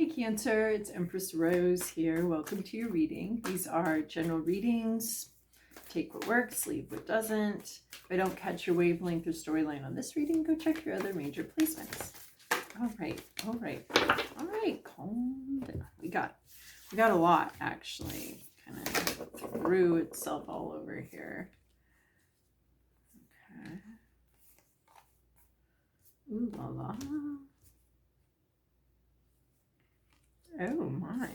Hey Cancer, it's Empress Rose here. Welcome to your reading. These are general readings. Take what works, leave what doesn't. If I don't catch your wavelength or storyline on this reading, go check your other major placements. All right. Calm down. We got a lot actually. Kind of threw itself all over here. Okay. Ooh la la. Oh my.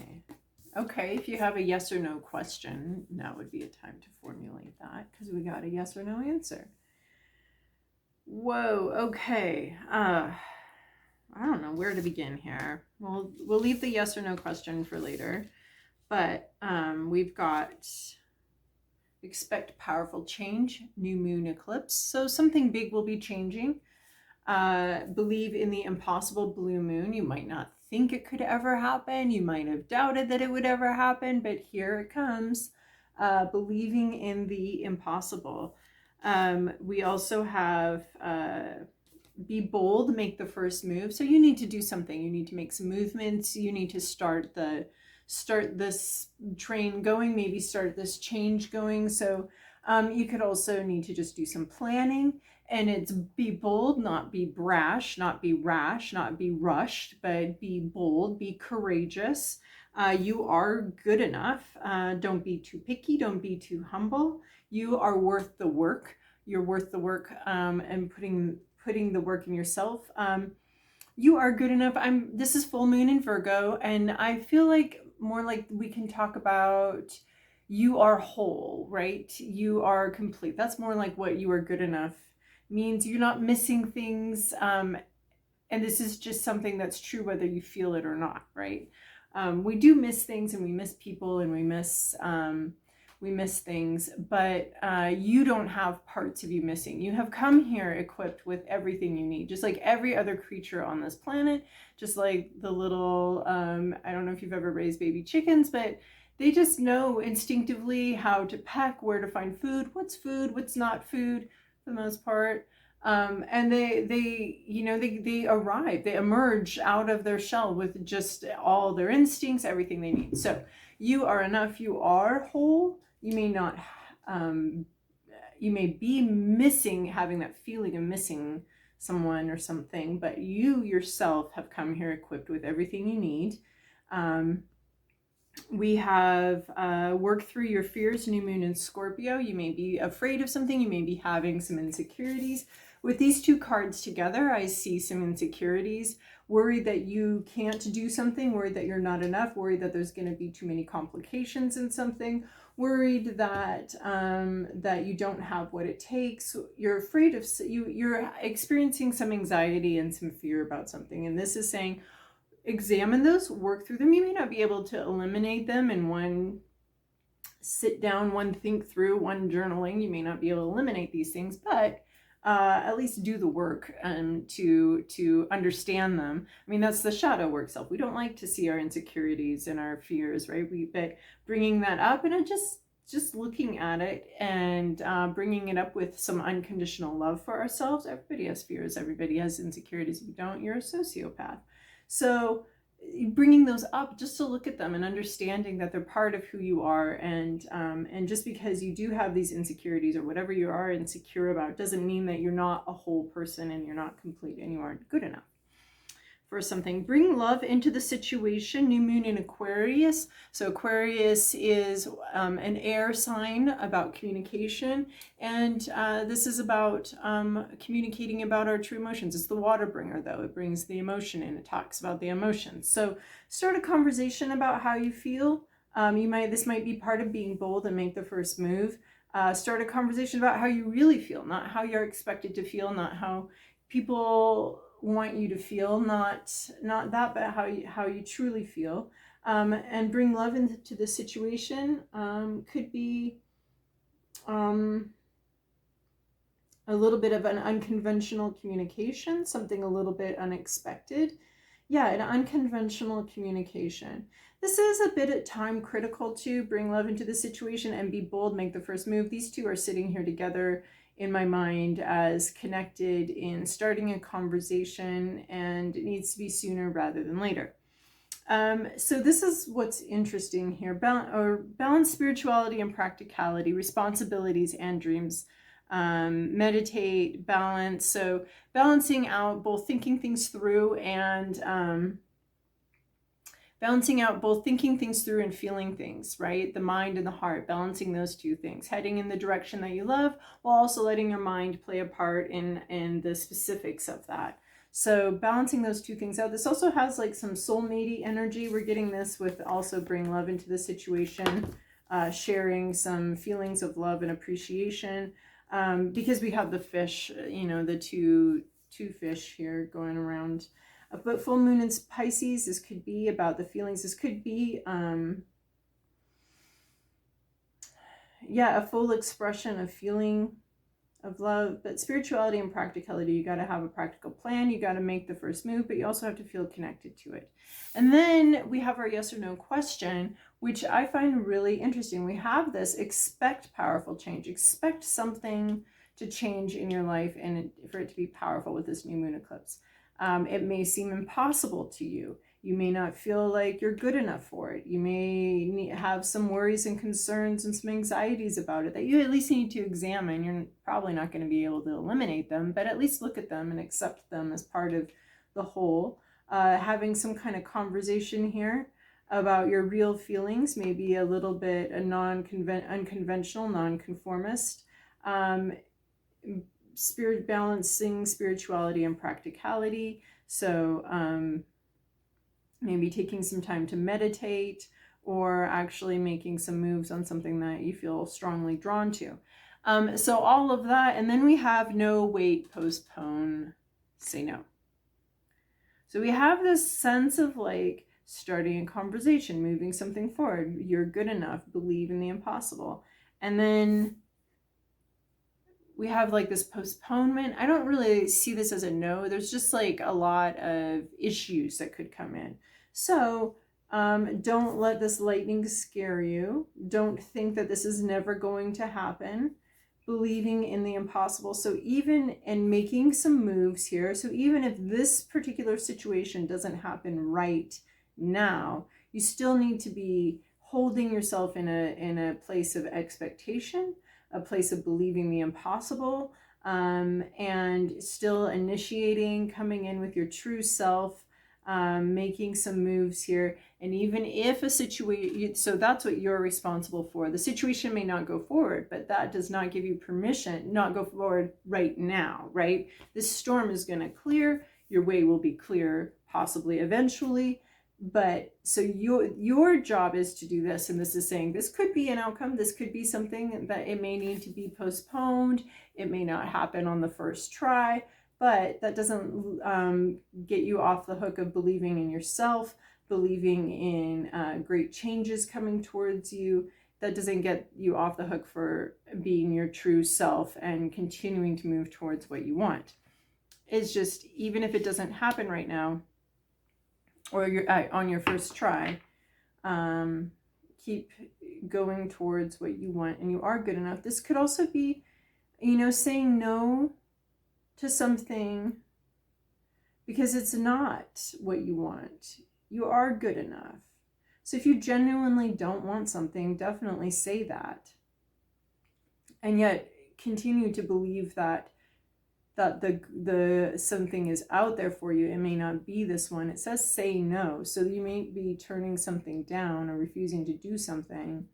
Okay, if you have a yes or no question, now would be a time to formulate that because we got a yes or no answer. Whoa, okay. I don't know where to begin here. We'll leave the yes or no question for later. But we've got expect powerful change, new moon eclipse. So something big will be changing. Believe in the impossible blue moon. You might not think it could ever happen. You might have doubted that it would ever happen, but here it comes. Believing in the impossible. We also have be bold, make the first move. So you need to do something. You need to make some movements. You need to start this train going, maybe start this change going. So you could also need to just do some planning. And it's be bold, not be brash, not be rash, not be rushed, but be bold, be courageous. You are good enough. Don't be too picky. Don't be too humble. You are worth the work. You're worth the work and putting the work in yourself. You are good enough. This is full moon in Virgo, and I feel like more like we can talk about you are whole, right? You are complete. That's more like what you are good enough means. You're not missing things, and this is just something that's true whether you feel it or not, right? We do miss things, and we miss people, and we miss things, but you don't have parts of you missing. You have come here equipped with everything you need, just like every other creature on this planet, just like the little I don't know if you've ever raised baby chickens, but they just know instinctively how to peck, where to find food, what's not food, for the most part, and they arrive, they emerge out of their shell with just all their instincts, everything they need. So you are enough, you are whole. You may not, you may be missing, having that feeling of missing someone or something, but you yourself have come here equipped with everything you need. We have work through your fears, new moon in Scorpio. You may be afraid of something. You may be having some insecurities. With these two cards together, I see some insecurities, worried that you can't do something, worried that you're not enough, worried that there's going to be too many complications in something, worried that that you don't have what it takes. You're afraid of, you're experiencing some anxiety and some fear about something. And this is saying, examine those, work through them. You may not be able to eliminate them in one sit down, one think through, one journaling. You may not be able to eliminate these things, but at least do the work to understand them. I mean, that's the shadow work self. We don't like to see our insecurities and our fears, right? But bringing that up and just looking at it and bringing it up with some unconditional love for ourselves. Everybody has fears. Everybody has insecurities. If you don't, you're a sociopath. So bringing those up just to look at them and understanding that they're part of who you are, and just because you do have these insecurities or whatever you are insecure about doesn't mean that you're not a whole person and you're not complete and you aren't good enough for something. Bring love into the situation. New moon in Aquarius. So Aquarius is an air sign about communication, and this is about communicating about our true emotions. It's the water bringer, though. It brings the emotion in. It talks about the emotions. So start a conversation about how you feel. This might be part of being bold and make the first move. Start a conversation about how you really feel, not how you're expected to feel, not how people want you to feel, not that, but how you truly feel, and bring love into the situation. Could be a little bit of an unconventional communication, something a little bit unexpected. Yeah, an unconventional communication. This is a bit at time critical to bring love into the situation and be bold, make the first move. These two are sitting here together in my mind as connected in starting a conversation, and it needs to be sooner rather than later. So this is what's interesting here. Balance spirituality and practicality, responsibilities and dreams. Meditate, balance. So balancing out both thinking things through and feeling things, right? The mind and the heart, balancing those two things, heading in the direction that you love while also letting your mind play a part in the specifics of that. So balancing those two things out. This also has like some soulmate energy. We're getting this with also bring love into the situation, sharing some feelings of love and appreciation, because we have the fish, the two fish here going around. But full moon in Pisces, this could be about the feelings. This could be, a full expression of feeling of love. But spirituality and practicality, you got to have a practical plan. You got to make the first move, but you also have to feel connected to it. And then we have our yes or no question, which I find really interesting. We have this: expect powerful change. Expect something to change in your life and for it to be powerful with this new moon eclipse. It may seem impossible to you. You may not feel like you're good enough for it. You may have some worries and concerns and some anxieties about it that you at least need to examine. You're probably not going to be able to eliminate them, but at least look at them and accept them as part of the whole. Having some kind of conversation here about your real feelings, maybe a little bit unconventional, nonconformist. Balancing spirituality and practicality. So maybe taking some time to meditate or actually making some moves on something that you feel strongly drawn to. So all of that. And then we have no, wait, postpone, say no. So we have this sense of like starting a conversation, moving something forward. You're good enough, believe in the impossible. And then we have like this postponement. I don't really see this as a no. There's just like a lot of issues that could come in. So don't let this lightning scare you. Don't think that this is never going to happen. Believing in the impossible. So even in making some moves here, so even if this particular situation doesn't happen right now, you still need to be holding yourself in a place of expectation, a place of believing the impossible, and still initiating, coming in with your true self, making some moves here. And even if a situation, so that's what you're responsible for. The situation may not go forward, but that does not give you permission, not go forward right now, right? This storm is going to clear. Your way will be clear, possibly eventually. But so your job is to do this, and this is saying this could be an outcome. This could be something that it may need to be postponed. It may not happen on the first try, but that doesn't get you off the hook of believing in yourself, believing in great changes coming towards you. That doesn't get you off the hook for being your true self and continuing to move towards what you want. It's just, even if it doesn't happen right now, or you're on your first try, keep going towards what you want, and you are good enough. This could also be, saying no to something because it's not what you want. You are good enough. So if you genuinely don't want something, definitely say that. And yet continue to believe that the something is out there for you. It may not be this one. It says say no. So you may be turning something down or refusing to do something,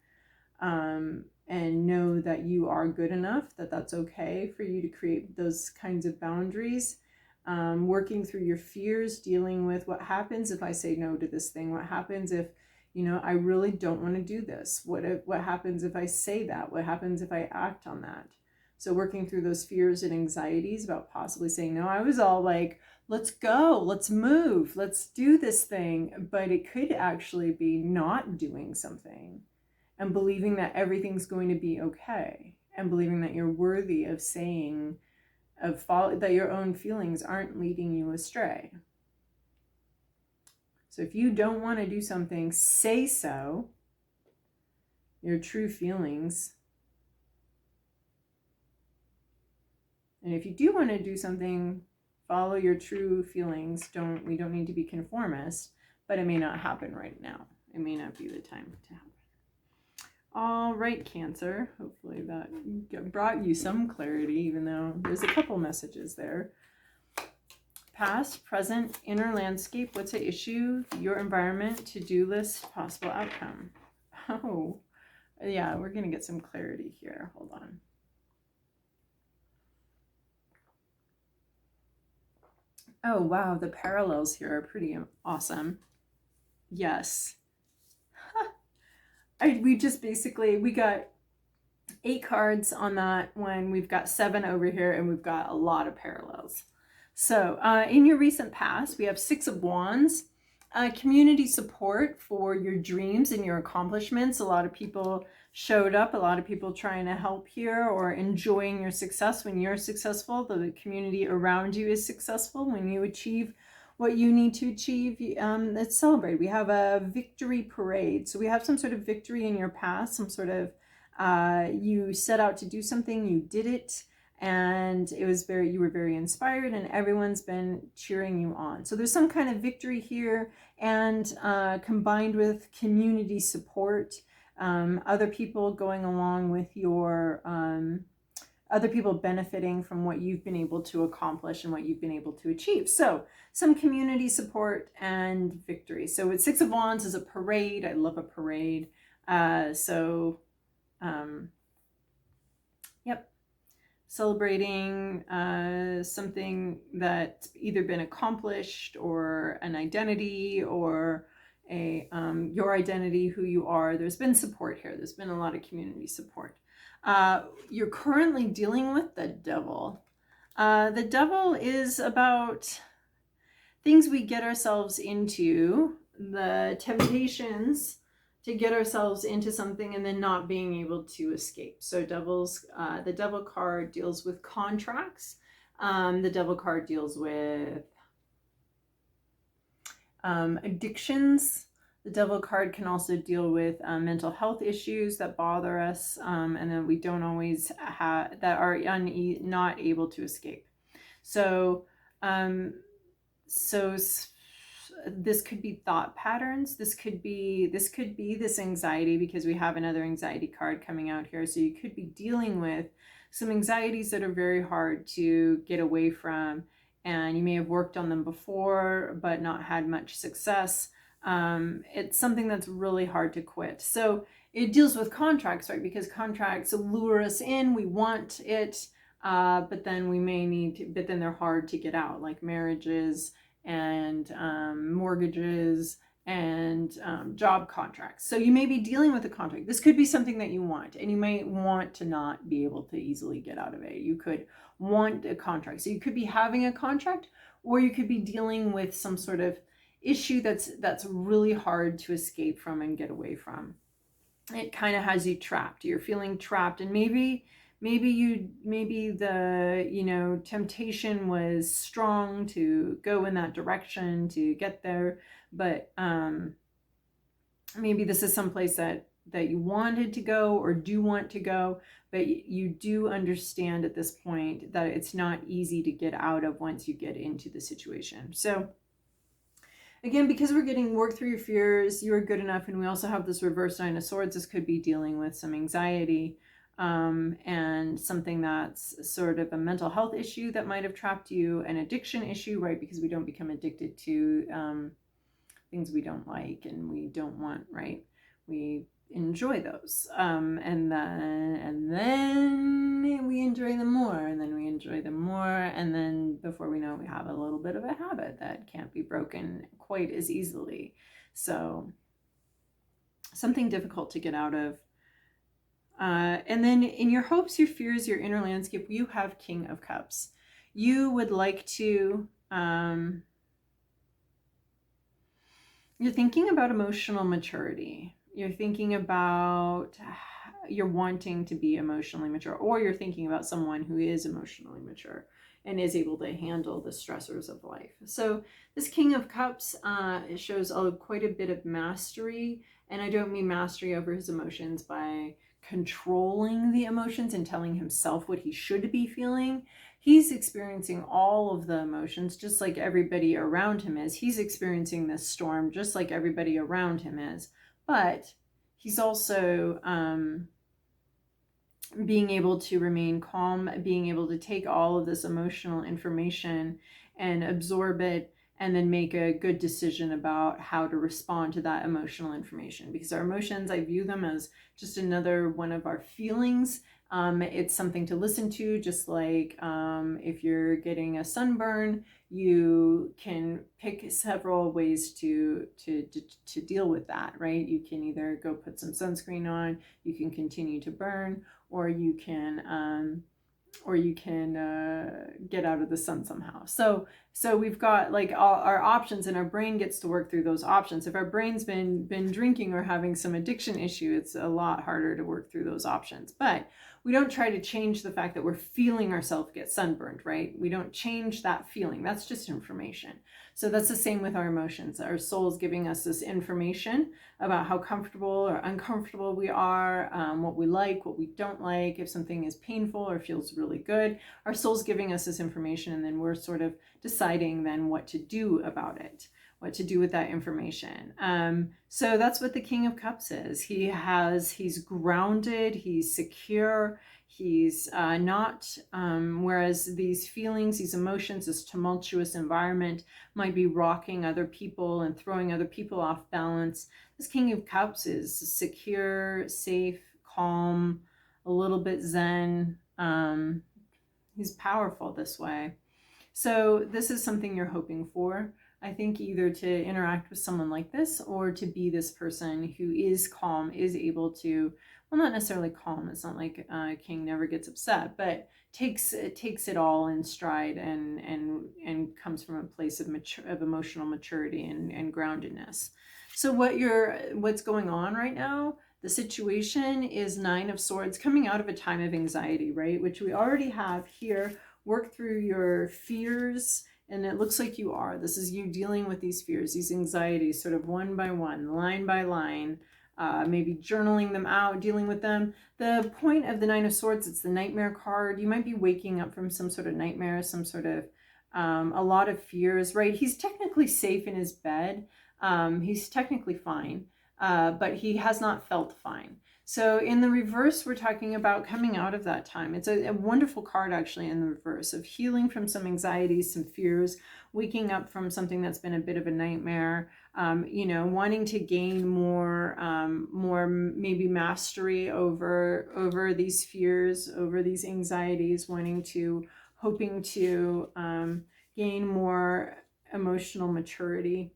and know that you are good enough, that's okay for you to create those kinds of boundaries. Working through your fears, dealing with what happens if I say no to this thing. What happens if, I really don't want to do this? What happens if I say that? What happens if I act on that? So working through those fears and anxieties about possibly saying no. I was all like, let's go, let's move, let's do this thing. But it could actually be not doing something and believing that everything's going to be okay, and believing that you're worthy of saying, that your own feelings aren't leading you astray. So if you don't want to do something, say so, your true feelings. And if you do want to do something, follow your true feelings. We don't need to be conformist, but it may not happen right now. It may not be the time to happen. All right, Cancer. Hopefully that brought you some clarity, even though there's a couple messages there. Past, present, inner landscape. What's the issue? Your environment, to-do list, possible outcome. Oh, yeah, we're going to get some clarity here. Hold on. Oh, wow, the parallels here are pretty awesome. Yes. We got 8 cards on that one. We've got 7 over here, and we've got a lot of parallels. So in your recent past, we have 6 of Wands. Community support for your dreams and your accomplishments. A lot of people showed up, a lot of people trying to help here or enjoying your success. When you're successful, the community around you is successful. When you achieve what you need to achieve, let's celebrate. We have a victory parade. So we have some sort of victory in your past, some sort of, you set out to do something, you did it, and it was you were very inspired, and everyone's been cheering you on. So there's some kind of victory here, and combined with community support, other people going along with your, other people benefiting from what you've been able to accomplish and what you've been able to achieve. So some community support and victory. So with 6 of Wands is a parade. I love a parade. Yep. Celebrating something that's either been accomplished, or an identity, or your identity, who you are. There's been support here. There's been a lot of community support. You're currently dealing with the devil. The devil is about things we get ourselves into, the temptations to get ourselves into something and then not being able to escape. So the devil card deals with contracts. The devil card deals with addictions. The devil card can also deal with mental health issues that bother us, and that we don't always have, that are not able to escape. So, this could be thought patterns. This could be this anxiety, because we have another anxiety card coming out here. So you could be dealing with some anxieties that are very hard to get away from, and you may have worked on them before but not had much success. It's something that's really hard to quit. So it deals with contracts, right? Because contracts lure us in, we want it, but then we may need to, but then they're hard to get out, like marriages and mortgages and job contracts. So you may be dealing with a contract. This could be something that you want, and you may want to not be able to easily get out of it. You could want a contract. So you could be having a contract, or you could be dealing with some sort of issue that's really hard to escape from and get away from. It kind of has you trapped. You're feeling trapped, and maybe the temptation was strong to go in that direction to get there, but maybe this is someplace that you wanted to go or do want to go, but you do understand at this point that it's not easy to get out of once you get into the situation. So again, because we're getting work through your fears, you're good enough, and we also have this reverse 9 of Swords. This could be dealing with some anxiety, and something that's sort of a mental health issue that might have trapped you, an addiction issue, right? Because we don't become addicted to things we don't like and we don't want, right? We enjoy those, and then we enjoy them more, and then we enjoy them more, and then before we know it, we have a little bit of a habit that can't be broken quite as easily. So something difficult to get out of. And then in your hopes, your fears, your inner landscape, you have King of Cups. You would like to, you're thinking about emotional maturity. You're thinking about, you're wanting to be emotionally mature, or you're thinking about someone who is emotionally mature and is able to handle the stressors of life. So this King of Cups shows quite a bit of mastery, and I don't mean mastery over his emotions by controlling the emotions and telling himself what he should be feeling. he's experiencing all of the emotions just like everybody around him is. He's experiencing this storm just like everybody around him is. But he's also being able to remain calm, being able to take all of this emotional information and absorb it, and then make a good decision about how to respond to that emotional information. Because our emotions, I view them as just another one of our feelings. It's something to listen to, just like if you're getting a sunburn, you can pick several ways to deal with that, right? You can either go put some sunscreen on, you can continue to burn, or you can get out of the sun somehow. So we've got like all our options, and our brain gets to work through those options. If our brain's been drinking or having some addiction issue, it's a lot harder to work through those options. But we don't try to change the fact that we're feeling ourselves get sunburned, right? We don't change that feeling. That's just information. So that's the same with our emotions. Our soul is giving us this information about how comfortable or uncomfortable we are, what we like, what we don't like, if something is painful or feels really good. Our soul's giving us this information, and then we're sort of deciding then what to do about it, what to do with that information. So that's what the King of Cups is. He's grounded, he's secure, he's not, whereas these feelings, these emotions, this tumultuous environment might be rocking other people and throwing other people off balance. This King of Cups is secure, safe, calm, a little bit zen. He's powerful this way. So this is something you're hoping for. I think either to interact with someone like this, or to be this person who is calm, is able to, well, not necessarily calm. It's not like King never gets upset, but takes it all in stride and comes from a place of emotional maturity and groundedness. So what's going on right now? The situation is Nine of Swords, coming out of a time of anxiety, right? Which we already have here. Work through your fears. And it looks like you are. This is you dealing with these fears, these anxieties, sort of one by one, line by line, maybe journaling them out, dealing with them. The point of the Nine of Swords, it's the nightmare card. You might be waking up from some sort of nightmare, some sort of, a lot of fears, right? He's technically safe in his bed. He's technically fine, but he has not felt fine. So in the reverse, we're talking about coming out of that time. It's a wonderful card actually in the reverse, of healing from some anxieties, some fears, waking up from something that's been a bit of a nightmare, wanting to gain more maybe mastery over these fears, over these anxieties, hoping to gain more emotional maturity.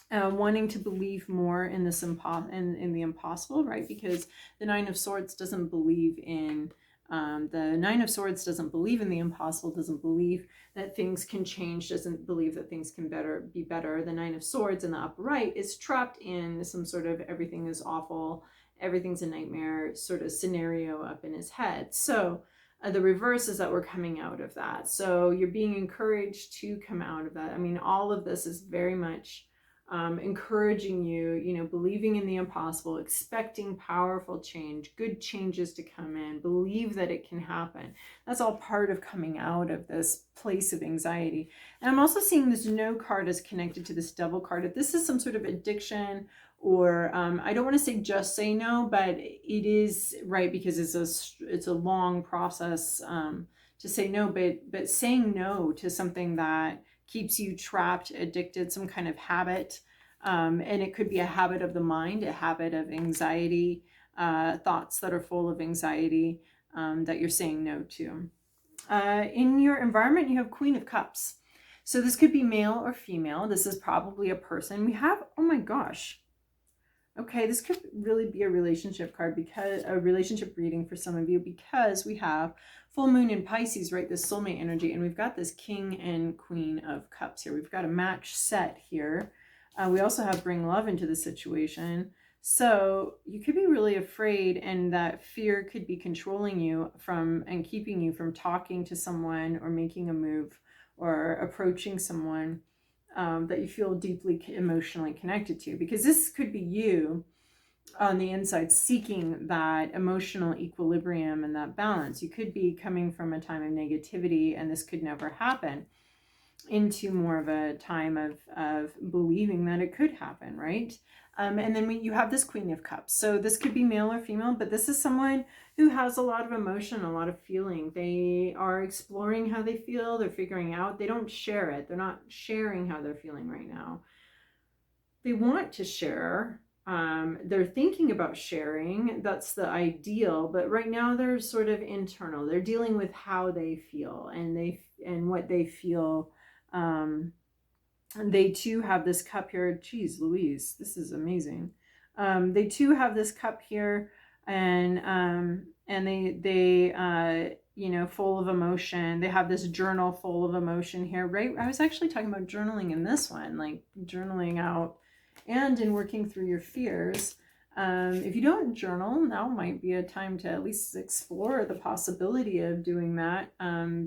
Wanting to believe more in this in the impossible, right? Because the Nine of Swords doesn't believe in the Nine of Swords doesn't believe in the impossible, doesn't believe that things can change, doesn't believe that things can be better. The Nine of Swords in the upper right is trapped in some sort of everything is awful, everything's a nightmare sort of scenario up in his head. So the reverse is that we're coming out of that. So you're being encouraged to come out of that. I mean, all of this is very much encouraging you, believing in the impossible, expecting powerful change, good changes to come in, believe that it can happen. That's all part of coming out of this place of anxiety. And I'm also seeing this No card is connected to this Devil card. If this is some sort of addiction, or I don't want to say just say no, but it is, right, because it's a long process to say no, but saying no to something that keeps you trapped, addicted, some kind of habit. And it could be a habit of the mind, a habit of anxiety, thoughts that are full of anxiety that you're saying no to. In your environment, you have Queen of Cups. So this could be male or female. This is probably a person. We have, oh my gosh. Okay, this could really be a relationship card, because a relationship reading for some of you, because we have full moon in Pisces, right? This soulmate energy, and we've got this King and Queen of Cups here. We've got a match set here. We also have bring love into the situation. So you could be really afraid, and that fear could be controlling you and keeping you from talking to someone or making a move or approaching someone that you feel deeply emotionally connected to, because this could be you on the inside, seeking that emotional equilibrium and that balance. You could be coming from a time of negativity, and this could never happen, into more of a time of believing that it could happen, right? And then you have this Queen of Cups. So this could be male or female, but this is someone who has a lot of emotion, a lot of feeling. They are exploring how they feel. They're figuring out. They don't share it. They're not sharing how they're feeling right now. They want to share. They're thinking about sharing. That's the ideal. But right now they're sort of internal. They're dealing with how they feel and what they feel. They too have this cup here. Geez Louise, this is amazing. They too have this cup here, and they you know, full of emotion. They have this journal full of emotion here, right? I was actually talking about journaling in this one, like journaling out and in working through your fears. If you don't journal, now might be a time to at least explore the possibility of doing that,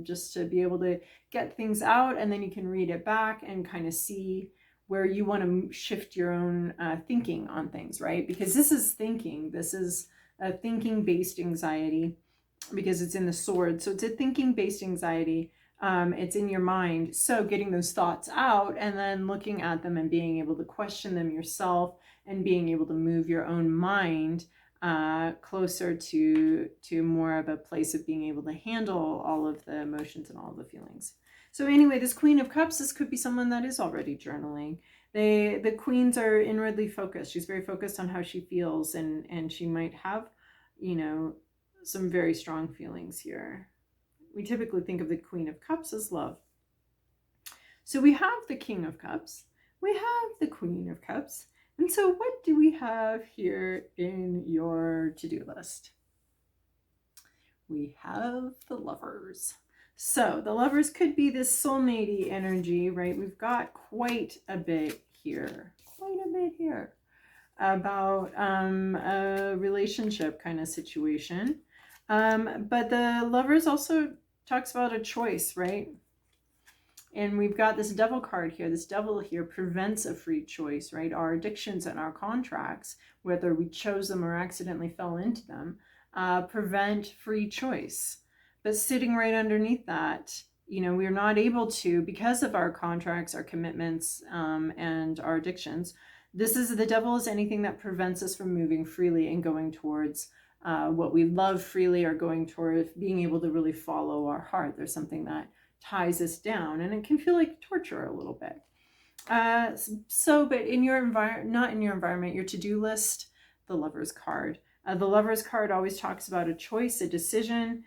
just to be able to get things out, and then you can read it back and kind of see where you want to shift your own thinking on things, right? Because this is thinking. This is a thinking-based anxiety, because it's in the sword. So it's a thinking-based anxiety. It's in your mind. So getting those thoughts out and then looking at them and being able to question them yourself, and being able to move your own mind closer to more of a place of being able to handle all of the emotions and all the feelings. So anyway, this Queen of Cups, this could be someone that is already journaling. The queens are inwardly focused. She's very focused on how she feels, and she might have, you know, some very strong feelings here. We typically think of the Queen of Cups as love. So we have the King of Cups. We have the Queen of Cups. And so what do we have here in your to-do list? We have the Lovers. So the Lovers could be this soulmate-y energy, right? We've got quite a bit here about a relationship kind of situation. But the Lovers also talks about a choice, right? And we've got this Devil card here. This Devil here prevents a free choice, right? Our addictions and our contracts, whether we chose them or accidentally fell into them, prevent free choice. But sitting right underneath that, you know, we're not able to, because of our contracts, our commitments, and our addictions. The Devil is anything that prevents us from moving freely and going towards what we love freely, or going towards being able to really follow our heart. There's something that ties us down, and it can feel like torture a little bit. But in your environment, not in your environment, your to-do list, the Lover's card. The Lover's card always talks about a choice, a decision.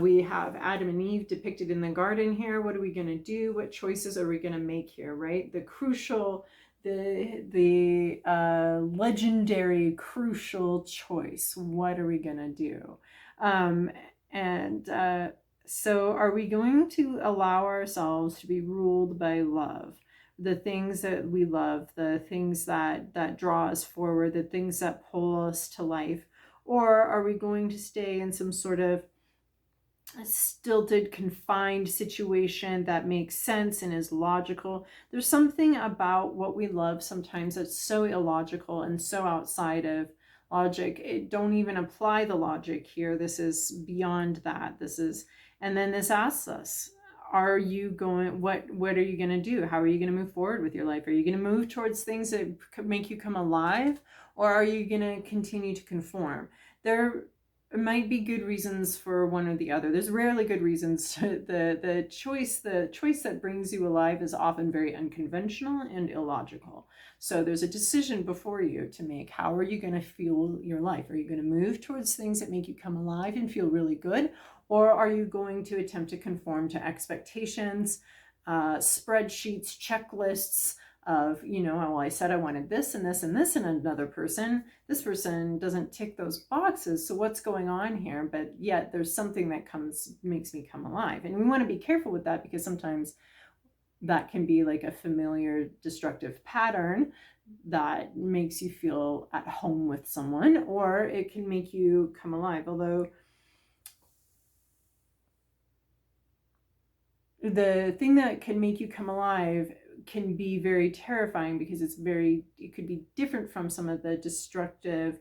We have Adam and Eve depicted in the garden here. What are we going to do? What choices are we going to make here, right? The crucial, the legendary crucial choice. What are we going to do? So are we going to allow ourselves to be ruled by love? The things that we love, the things that draw us forward, the things that pull us to life? Or are we going to stay in some sort of stilted, confined situation that makes sense and is logical? There's something about what we love sometimes that's so illogical and so outside of logic. Don't even apply the logic here. This is beyond that. And then this asks us, what are you going to do? How are you going to move forward with your life? Are you going to move towards things that could make you come alive? Or are you going to continue to conform? There might be good reasons for one or the other. There's rarely good reasons. The choice that brings you alive is often very unconventional and illogical. So there's a decision before you to make. How are you going to feel your life? Are you going to move towards things that make you come alive and feel really good? Or are you going to attempt to conform to expectations, spreadsheets, checklists of, I said I wanted this and this and this in another person. This person doesn't tick those boxes. So what's going on here? But yet there's something that makes me come alive. And we want to be careful with that, because sometimes that can be like a familiar destructive pattern that makes you feel at home with someone, or it can make you come alive. Although the thing that can make you come alive can be very terrifying because it could be different from some of the destructive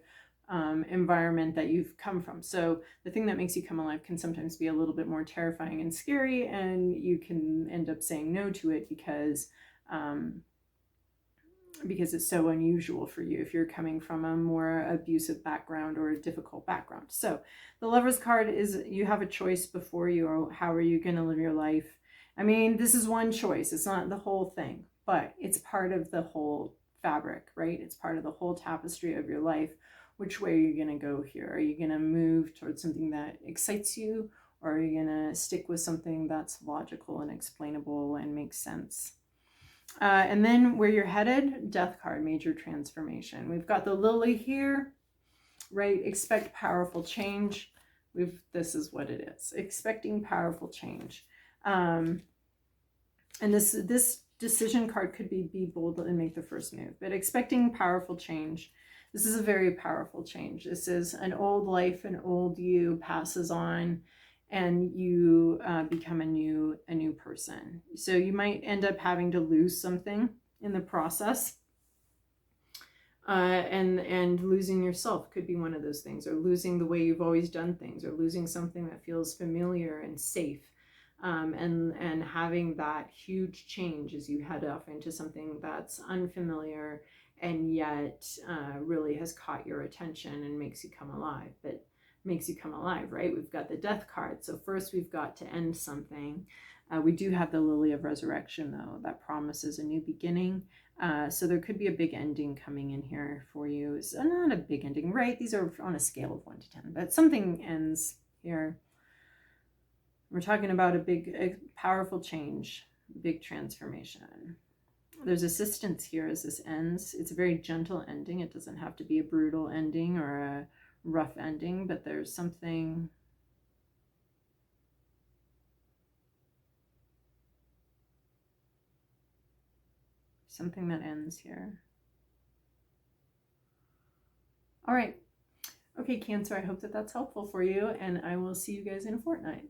environment that you've come from. So the thing that makes you come alive can sometimes be a little bit more terrifying and scary, and you can end up saying no to it because it's so unusual for you if you're coming from a more abusive background or a difficult background. So the Lover's card is, you have a choice before you, or how are you going to live your life? I mean, this is one choice. It's not the whole thing, but it's part of the whole fabric, right? It's part of the whole tapestry of your life. Which way are you going to go here? Are you going to move towards something that excites you, or are you going to stick with something that's logical and explainable and makes sense? And then where you're headed, Death card, major transformation. We've got the Lily here, right? Expect powerful change. This is what it is. Expecting powerful change. And this decision card could be bold and make the first move, but expecting powerful change. This is a very powerful change. This is an old life, an old you passes on, and you become a new person. So you might end up having to lose something in the process, and losing yourself could be one of those things, or losing the way you've always done things, or losing something that feels familiar and safe, and having that huge change as you head off into something that's unfamiliar and yet really has caught your attention and makes you come alive. But makes you come alive, right? We've got the Death card. So first we've got to end something. We do have the Lily of Resurrection, though, that promises a new beginning. So there could be a big ending coming in here for you. It's not a big ending, right? These are on a scale of 1 to 10, but something ends here. We're talking about a powerful change, big transformation. There's assistance here as this ends. It's a very gentle ending. It doesn't have to be a brutal ending or a rough ending, but there's something that ends here. All right. Okay, Cancer, I hope that that's helpful for you, and I will see you guys in a fortnight.